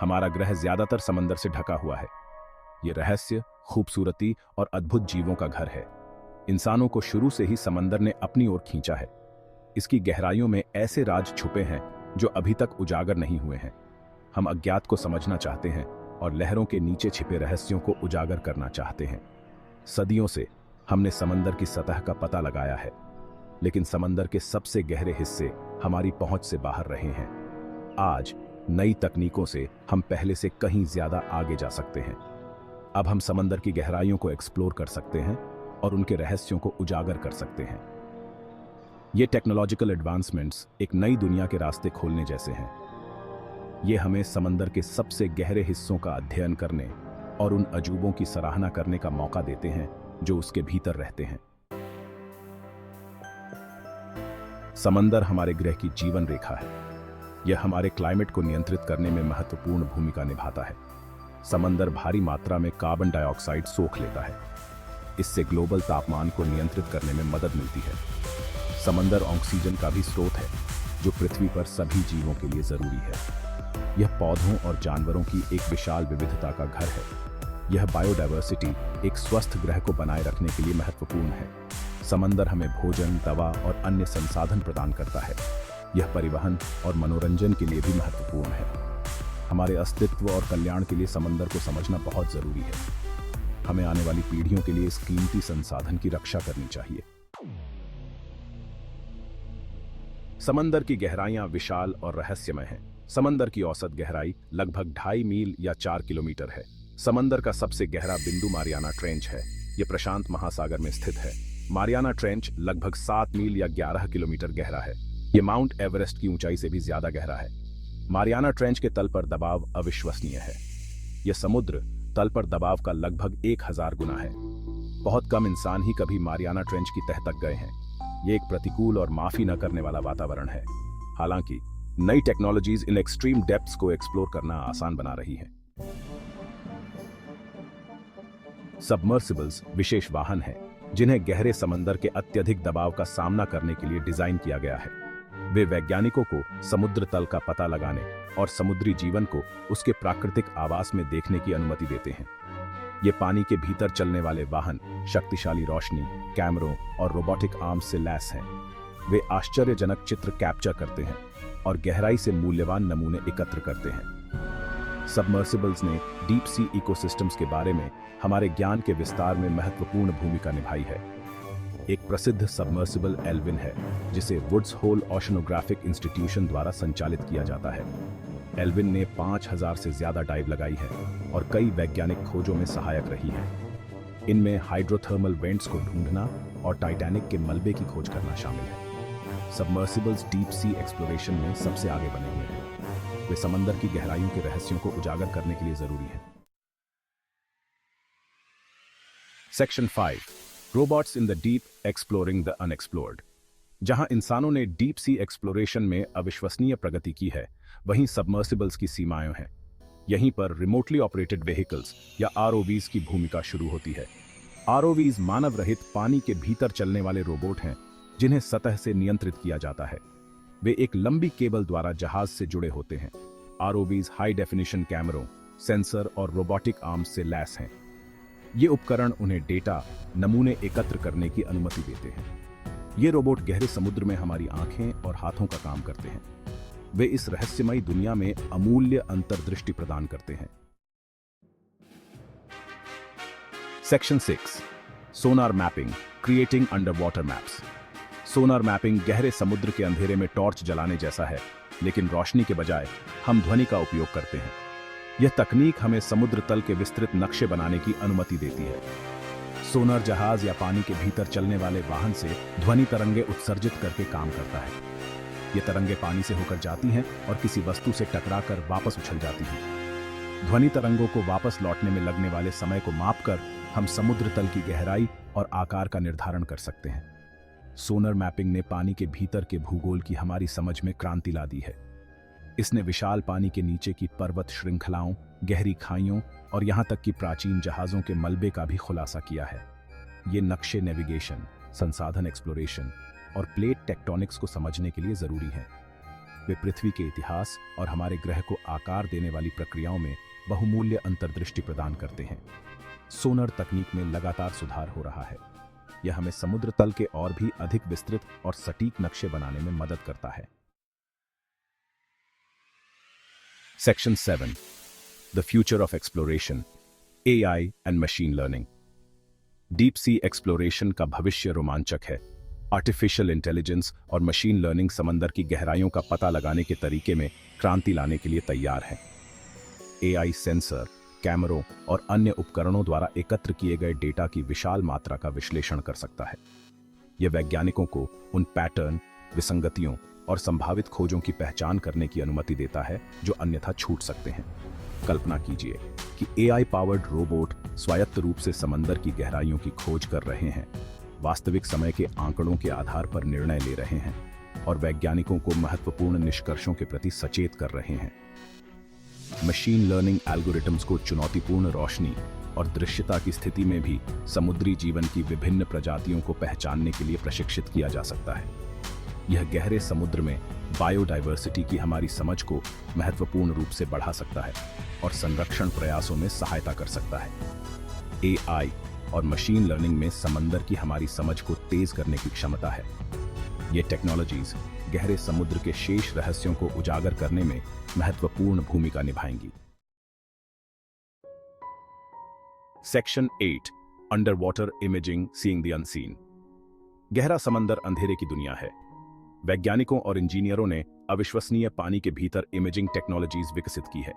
हमारा ग्रह ज्यादातर समंदर से ढका हुआ है। ये रहस्य, खूबसूरती और अद्भुत जीवों का घर है। इंसानों को शुरू से ही समंदर ने अपनी ओर खींचा है। इसकी गहराइयों में ऐसे राज छुपे हैं जो अभी तक उजागर नहीं हुए हैं। हम अज्ञात को समझना चाहते हैं और लहरों के नीचे छिपे रहस्यों को उजागर करना चाहते हैं। सदियों से हमने समंदर की सतह का पता लगाया है, लेकिन समंदर के सबसे गहरे हिस्से हमारी पहुंच से बाहर रहे हैं। आज नई तकनीकों से हम पहले से कहीं ज्यादा आगे जा सकते हैं। अब हम समंदर की गहराइयों को एक्सप्लोर कर सकते हैं और उनके रहस्यों को उजागर कर सकते हैं। ये टेक्नोलॉजिकल एडवांसमेंट्स एक नई दुनिया के रास्ते खोलने जैसे हैं। ये हमें समंदर के सबसे गहरे हिस्सों का अध्ययन करने और उन अजूबों की सराहना करने का मौका देते हैं जो उसके भीतर रहते हैं। समंदर हमारे ग्रह की जीवन रेखा है। यह हमारे क्लाइमेट को नियंत्रित करने में महत्वपूर्ण भूमिका निभाता है। समंदर भारी मात्रा में कार्बन डाइऑक्साइड सोख लेता है। इससे ग्लोबल तापमान को नियंत्रित करने में मदद मिलती है। समंदर ऑक्सीजन का भी स्रोत है, जो पृथ्वी पर सभी जीवों के लिए जरूरी है। यह पौधों और जानवरों की एक विशाल विविधता का घर है। यह बायोडायवर्सिटी एक स्वस्थ ग्रह को बनाए रखने के लिए महत्वपूर्ण है। समंदर हमें भोजन, दवा और अन्य संसाधन प्रदान करता है। यह परिवहन और मनोरंजन के लिए भी महत्वपूर्ण है। हमारे अस्तित्व और कल्याण के लिए समंदर को समझना बहुत जरूरी है। हमें आने वाली पीढ़ियों के लिए इस कीमती संसाधन की रक्षा करनी चाहिए। समंदर की गहराइयां विशाल और रहस्यमय हैं। समंदर की औसत गहराई लगभग 2.5 मील या 4 किलोमीटर है। समंदर का सबसे गहरा बिंदु मारियाना ट्रेंच है। यह प्रशांत महासागर में स्थित है। मारियाना ट्रेंच लगभग 7 मील या 11 किलोमीटर गहरा है। यह माउंट एवरेस्ट की ऊंचाई से भी ज्यादा गहरा है। मारियाना ट्रेंच के तल पर दबाव अविश्वसनीय है। यह समुद्र तल पर दबाव का लगभग 1000 गुना है। बहुत कम इंसान ही कभी मारियाना ट्रेंच की तह तक गए हैं। यह एक प्रतिकूल और माफी न करने वाला वातावरण है। हालांकि नई टेक्नोलॉजीज इन एक्सट्रीम डेप्थ्स को एक्सप्लोर करना आसान बना रही है। सबमर्सिबल्स विशेष वाहन हैं जिन्हें गहरे समंदर के अत्यधिक दबाव का सामना करने के लिए डिजाइन किया गया है। वे वैज्ञानिकों को समुद्र तल का पता लगाने और समुद्री जीवन को उसके प्राकृतिक आवास में देखने की अनुमति देते हैं। ये पानी के भीतर चलने वाले वाहन शक्तिशाली रोशनी, कैमरों और रोबोटिक आर्म्स से लैस हैं। वे आश्चर्यजनक चित्र कैप्चर करते हैं और गहराई से मूल्यवान नमूने एकत्र करते हैं। सबमर्सिबल्स ने डीप सी इकोसिस्टम्स के बारे में हमारे ज्ञान के विस्तार में महत्वपूर्ण भूमिका निभाई है। एक प्रसिद्ध सबमर्सिबल एल्विन है, जिसे वुड्स होल ओशनोग्राफिक इंस्टीट्यूशन द्वारा संचालित किया जाता है। एल्विन ने 5000 से ज्यादा डाइव लगाई है और कई वैज्ञानिक खोजों में सहायक रही है। इनमें हाइड्रोथर्मल वेंट्स को ढूंढना और टाइटैनिक के मलबे की खोज करना शामिल है। सबमर्सिबल्स डीप सी एक्सप्लोरेशन में सबसे आगे बने हुए हैं। वे समंदर की गहराइयों के रहस्यों को उजागर करने के लिए जरूरी हैं। Section 5 robots in the deep exploring the unexplored. जहां इंसानों ने डीप सी एक्सप्लोरेशन में अविश्वसनीय प्रगति की है, वहीं सबमर्सिबल्स की सीमाएं हैं। यहीं पर रिमोटली ऑपरेटेड व्हीकल्स या आरओवीज की भूमिका शुरू होती है। आरओवीज मानव रहित पानी के भीतर चलने वाले रोबोट हैं जिन्हें सतह से नियंत्रित किया जाता है। वे एक लंबी केबल द्वारा जहाज से जुड़े होते हैं। आरओवीज हाई डेफिनेशन कैमरों, सेंसर और रोबोटिक आर्म्स से लैस हैं। ये उपकरण उन्हें डेटा, नमूने एकत्र करने की अनुमति देते हैं। ये रोबोट गहरे समुद्र में हमारी आंखें और हाथों का काम करते हैं। वे इस रहस्यमयी दुनिया में अमूल्य अंतर्दृष्टि प्रदान करते हैं। Section 6 sonar mapping creating under water maps. Sonar mapping गहरे समुद्र के अंधेरे में टॉर्च जलाने जैसा है, लेकिन रोशनी के बजाय हम ध्वनि का उपयोग करते हैं। यह तकनीक हमें समुद्र तल के विस्तृत नक्शे बनाने की अनुमति देती है। सोनार जहाज या पानी के भीतर चलने वाले वाहन से ध्वनि तरंगे उत्सर्जित करके काम करता है। ये तरंगे पानी से होकर जाती हैं और किसी वस्तु से टकराकर वापस उछल जाती हैं। ध्वनि तरंगों को वापस लौटने में लगने वाले समय को मापकर हम समुद्र तल की गहराई और आकार का निर्धारण कर सकते हैं। सोनार मैपिंग ने पानी के भीतर के भूगोल की हमारी समझ में क्रांति ला दी है। इसने विशाल पानी के नीचे की पर्वत श्रृंखलाओं, गहरी खाइयों और यहां तक कि प्राचीन जहाजों के मलबे का भी खुलासा किया है। ये नक्शे नेविगेशन, संसाधन एक्सप्लोरेशन और प्लेट टेक्टोनिक्स को समझने के लिए जरूरी हैं। वे पृथ्वी के इतिहास और हमारे ग्रह को आकार देने वाली प्रक्रियाओं में बहुमूल्य अंतर्दृष्टि प्रदान करते हैं। सोनर तकनीक में लगातार सुधार हो रहा है। यह हमें समुद्र तल के और भी अधिक विस्तृत और सटीक नक्शे बनाने में मदद करता है। Section 7 the future of exploration, AI and machine learning. Deep sea exploration का भविष्य रोमांचक है। आर्टिफिशियल इंटेलिजेंस और मशीन लर्निंग समंदर की गहराइयों का पता लगाने के तरीके में क्रांति लाने के लिए तैयार है। एआई सेंसर, कैमरों और अन्य उपकरणों द्वारा एकत्र किए गए डेटा की विशाल मात्रा का विश्लेषण कर सकता है। यह वैज्ञानिकों को उन पैटर्न, विसंगतियों और संभावित खोजों की पहचान करने की अनुमति देता है जो अन्यथा छूट सकते हैं। कल्पना कीजिए कि एआई पावर्ड रोबोट स्वायत्त रूप से समंदर की गहराइयों की खोज कर रहे हैं, वास्तविक समय के आंकड़ों के आधार पर निर्णय ले रहे हैं और वैज्ञानिकों को महत्वपूर्ण निष्कर्षों के प्रति सचेत कर रहे हैं। मशीन लर्निंग एल्गोरिथम्स को चुनौतीपूर्ण रोशनी और दृश्यता की स्थिति में भी समुद्री जीवन की विभिन्न प्रजातियों को पहचानने के लिए प्रशिक्षित किया जा सकता है। यह गहरे समुद्र में बायोडायवर्सिटी की हमारी समझ को महत्वपूर्ण रूप से बढ़ा सकता है और संरक्षण प्रयासों में सहायता कर सकता है। एआई और मशीन लर्निंग में समंदर की हमारी समझ को तेज करने की क्षमता है। ये टेक्नोलॉजीज गहरे समुद्र के शेष रहस्यों को उजागर करने में महत्वपूर्ण भूमिका निभाएंगी। Section 8 under water imaging, seeing the unseen. गहरा समंदर अंधेरे की दुनिया है। वैज्ञानिकों और इंजीनियरों ने अविश्वसनीय पानी के भीतर इमेजिंग टेक्नोलॉजीज विकसित की है।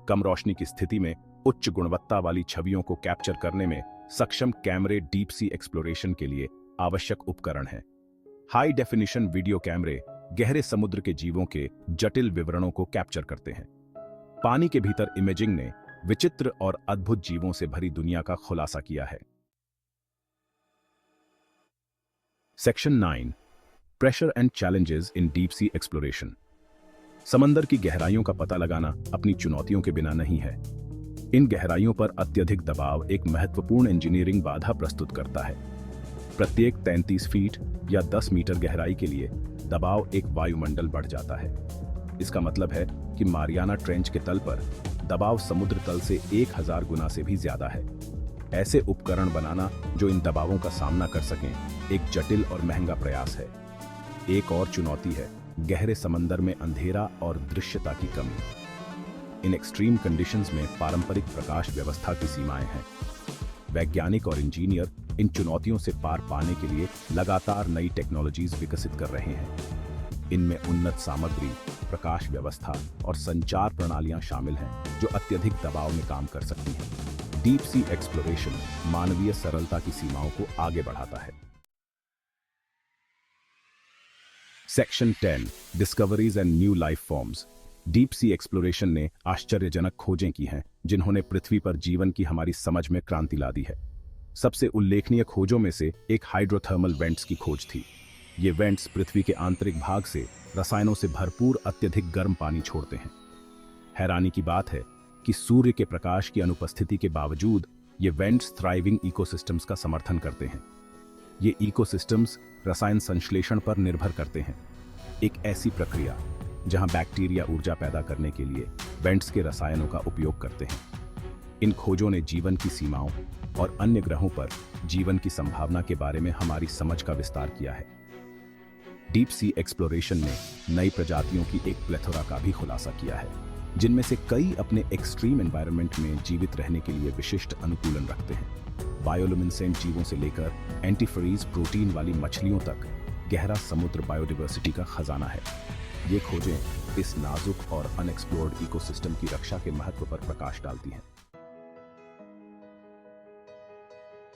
कम रोशनी की स्थिति में उच्च गुणवत्ता वाली छवियों को कैप्चर करने में सक्षम कैमरे डीप सी एक्सप्लोरेशन के लिए आवश्यक उपकरण हैं। हाई डेफिनिशन वीडियो कैमरे गहरे समुद्र के जीवों के जटिल विवरणों को कैप्चर करते हैं। पानी के भीतर इमेजिंग ने विचित्र और अद्भुत जीवों से भरी दुनिया का खुलासा किया है। Section 9 pressure and challenges in deep sea exploration. समंदर की गहराइयों का पता लगाना अपनी चुनौतियों के बिना नहीं है। इन गहराइयों पर अत्यधिक दबाव एक महत्वपूर्ण इंजीनियरिंग बाधा प्रस्तुत करता है। प्रत्येक 33 फीट या 10 मीटर गहराई के लिए दबाव एक वायुमंडल बढ़ जाता है। इसका मतलब है कि मारियाना ट्रेंच के तल पर दबाव समुद्र तल से 1000 गुना से भी ज्यादा है। ऐसे उपकरण बनाना जो इन दबावों का सामना कर सकें एक जटिल और महंगा प्रयास है। एक और चुनौती है गहरे समंदर में अंधेरा और दृश्यता की कमी। इन एक्सट्रीम कंडीशंस में पारंपरिक प्रकाश व्यवस्था की सीमाएं हैं। वैज्ञानिक और इंजीनियर इन चुनौतियों से पार पाने के लिए लगातार नई टेक्नोलॉजीज विकसित कर रहे हैं। इनमें उन्नत सामग्री, प्रकाश व्यवस्था और संचार प्रणालियां शामिल हैं जो अत्यधिक दबाव में काम कर सकती हैं। डीप सी एक्सप्लोरेशन मानवीय सरलता की सीमाओं को आगे बढ़ाता है। Section 10 discoveries and new life forms. Deep sea exploration ने आश्चर्यजनक खोजें की हैं जिन्होंने पृथ्वी पर जीवन की हमारी समझ में क्रांति ला दी है। सबसे उल्लेखनीय खोजों में से एक हाइड्रोथर्मल वेंट्स की खोज थी। ये वेंट्स पृथ्वी के आंतरिक भाग से रसायनों से भरपूर अत्यधिक गर्म पानी छोड़ते हैं। हैरानी की बात है कि सूर्य के प्रकाश की अनुपस्थिति के बावजूद ये वेंट्स थ्राइविंग इकोसिस्टम्स का समर्थन करते हैं। ये इकोसिस्टम्स रसायन संश्लेषण पर निर्भर करते हैं, एक ऐसी प्रक्रिया जहां बैक्टीरिया ऊर्जा पैदा करने के लिए वेंट्स के रसायनों का उपयोग करते हैं। इन खोजों ने जीवन की सीमाओं और अन्य ग्रहों पर जीवन की संभावना के बारे में हमारी समझ का विस्तार किया है। डीप सी एक्सप्लोरेशन ने नई प्रजातियों की एक प्लेथोरा का भी खुलासा किया है, जिनमें से कई अपने एक्सट्रीम एनवायरनमेंट में जीवित रहने के लिए विशिष्ट अनुकूलन रखते हैं। बायोलुमिनेसेंट जीवों से लेकर एंटीफरीज प्रोटीन वाली मछलियों तक गहरा समुद्र बायोडायवर्सिटी का खजाना है। ये खोजें इस नाजुक और अनएक्सप्लोर्ड इकोसिस्टम की रक्षा के महत्व पर प्रकाश डालती हैं।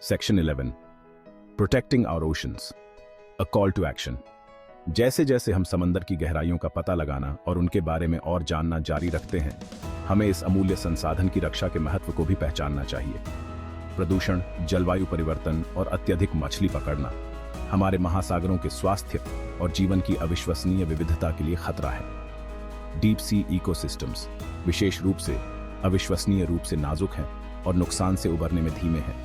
Section 11 protecting our oceans, a call to action. जैसे जैसे हम समंदर की गहराइयों का पता लगाना और उनके बारे में और जानना जारी रखते हैं, हमें इस अमूल्य संसाधन की रक्षा के महत्व को भी पहचानना चाहिए। प्रदूषण, जलवायु परिवर्तन और अत्यधिक मछली पकड़ना हमारे महासागरों के स्वास्थ्य और जीवन की अविश्वसनीय विविधता के लिए खतरा है। डीप सी इकोसिस्टम्स विशेष रूप से अविश्वसनीय रूप से नाजुक हैं और नुकसान से उबरने में धीमे हैं।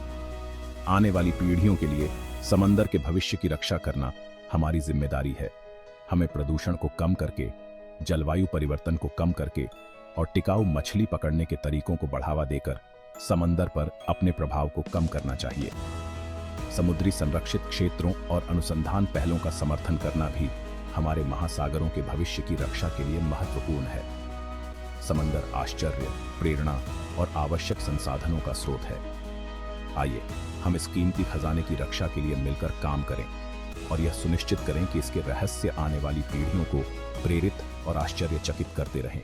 आने वाली पीढ़ियों के लिए समंदर के भविष्य की रक्षा करना हमारी जिम्मेदारी है। हमें प्रदूषण को कम करके जलवायु परिवर्तन को कम करके और टिकाऊ मछली पकड़ने के तरीकों को बढ़ावा देकर समंदर पर अपने प्रभाव को कम करना चाहिए। समुद्री संरक्षित क्षेत्रों और अनुसंधान पहलों का समर्थन करना भी हमारे महासागरों के भविष्य की रक्षा के लिए महत्वपूर्ण है। समंदर आश्चर्य, प्रेरणा और आवश्यक संसाधनों का स्रोत है। आइए हम इस कीमती खजाने की रक्षा के लिए मिलकर काम करें और यह सुनिश्चित करें कि इसके रहस्य आने वाली पीढ़ियों को प्रेरित और आश्चर्यचकित करते रहें।